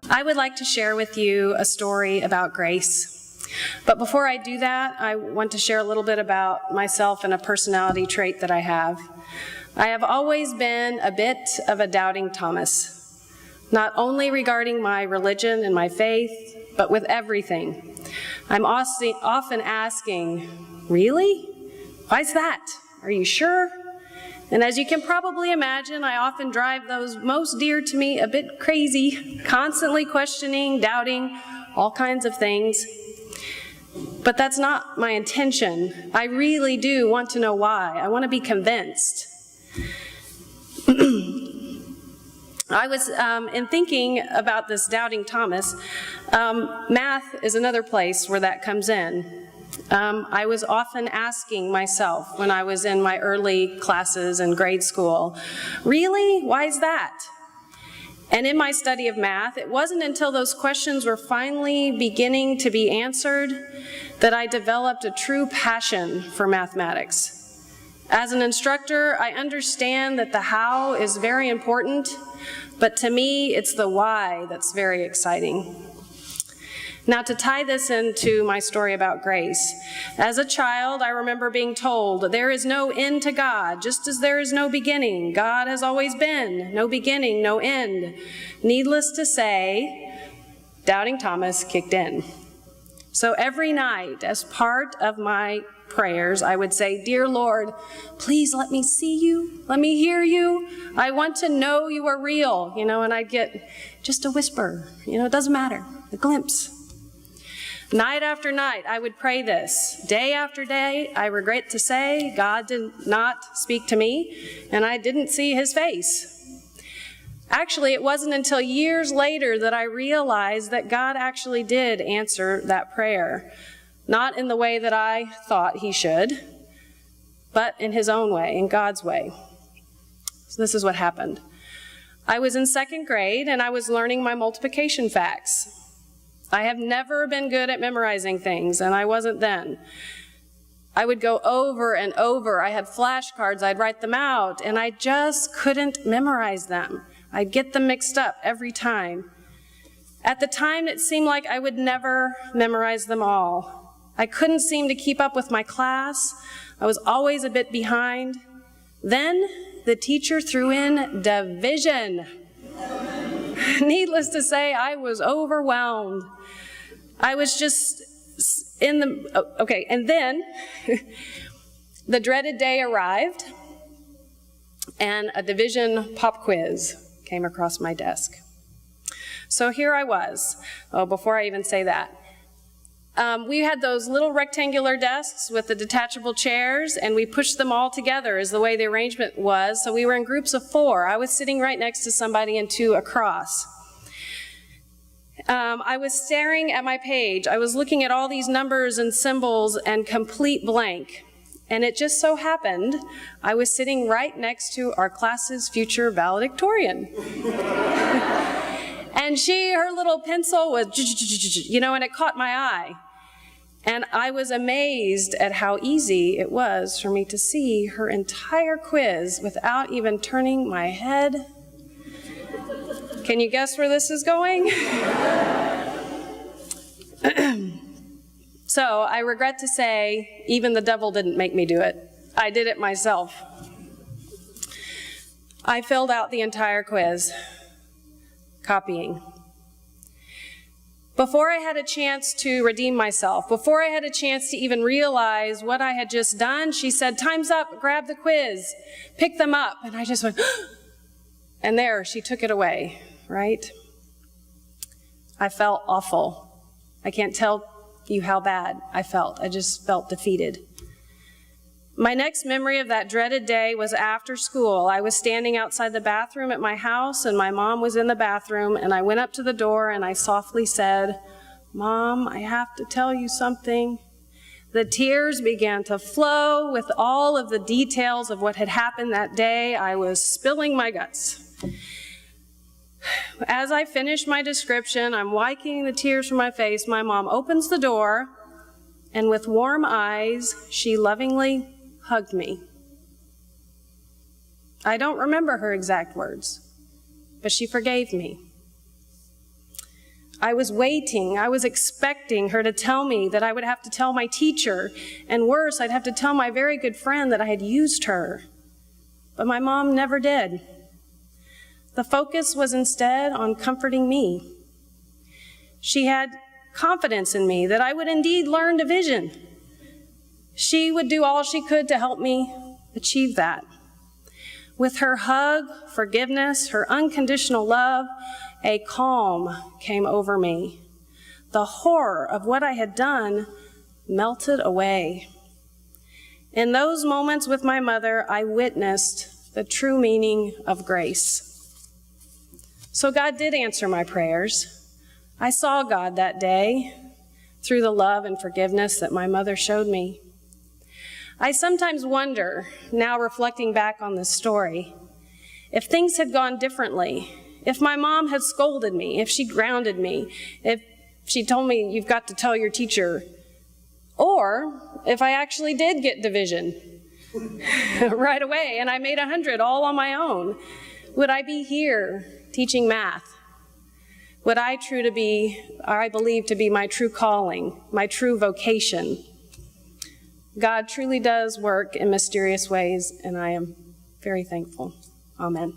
I would like to share with you a story about grace. But before I do that, I want to share a little bit about myself and a personality trait that I have. I have always been a bit of a doubting Thomas, not only regarding my religion and my faith, but with everything. I'm often asking, really? Why's that? Are you sure? And as you can probably imagine, I often drive those most dear to me a bit crazy, constantly questioning, doubting, all kinds of things. But that's not my intention. I really do want to know why. I want to be convinced. I was, in thinking about this doubting Thomas, math is another place where that comes in. I was often asking myself when I was in my early classes in grade school, really? Why is that? And in my study of math, it wasn't until those questions were finally beginning to be answered that I developed a true passion for mathematics. As an instructor, I understand that the how is very important, but to me, it's the why that's very exciting. Now, to tie this into my story about grace, as a child, I remember being told, there is no end to God, just as there is no beginning. God has always been, no beginning, no end. Needless to say, doubting Thomas kicked in. So every night, as part of my prayers, I would say, dear Lord, please let me see you, let me hear you. I want to know you are real, and I'd get just a whisper, it doesn't matter, a glimpse. Night after night, I would pray this. Day after day, I regret to say, God did not speak to me, and I didn't see his face. Actually, it wasn't until years later that I realized that God actually did answer that prayer. Not in the way that I thought he should, but in his own way, in God's way. So this is what happened. I was in second grade, and I was learning my multiplication facts. I have never been good at memorizing things, and I wasn't then. I would go over and over. I had flashcards. I'd write them out, and I just couldn't memorize them. I'd get them mixed up every time. At the time, it seemed like I would never memorize them all. I couldn't seem to keep up with my class. I was always a bit behind. Then the teacher threw in division. Needless to say, I was overwhelmed. I was just and then the dreaded day arrived, and a division pop quiz came across my desk. So here I was. Oh, before I even say that. We had those little rectangular desks with the detachable chairs, and we pushed them all together is the way the arrangement was. So we were in groups of 4. I was sitting right next to somebody and 2 across. I was staring at my page. I was looking at all these numbers and symbols and complete blank. And it just so happened I was sitting right next to our class's future valedictorian. And her little pencil was, and it caught my eye. And I was amazed at how easy it was for me to see her entire quiz without even turning my head. Can you guess where this is going? So I regret to say, even the devil didn't make me do it. I did it myself. I filled out the entire quiz, copying. Before I had a chance to redeem myself, before I had a chance to even realize what I had just done, she said, time's up, grab the quiz, pick them up. And I just went, and there, she took it away, right? I felt awful. I can't tell you how bad I felt. I just felt defeated. My next memory of that dreaded day was after school. I was standing outside the bathroom at my house, and my mom was in the bathroom, and I went up to the door and I softly said, Mom, I have to tell you something. The tears began to flow with all of the details of what had happened that day. I was spilling my guts. As I finished my description, I'm wiping the tears from my face. My mom opens the door, and with warm eyes, she lovingly hugged me. I don't remember her exact words, but she forgave me. I was waiting. I was expecting her to tell me that I would have to tell my teacher, and worse, I'd have to tell my very good friend that I had used her. But my mom never did. The focus was instead on comforting me. She had confidence in me that I would indeed learn division. She would do all she could to help me achieve that. With her hug, forgiveness, her unconditional love, a calm came over me. The horror of what I had done melted away. In those moments with my mother, I witnessed the true meaning of grace. So God did answer my prayers. I saw God that day through the love and forgiveness that my mother showed me. I sometimes wonder, now reflecting back on this story, if things had gone differently, if my mom had scolded me, if she grounded me, if she told me, you've got to tell your teacher, or if I actually did get division right away and I made 100 all on my own, would I be here teaching math? Would I believe to be my true calling, my true vocation? God truly does work in mysterious ways, and I am very thankful. Amen.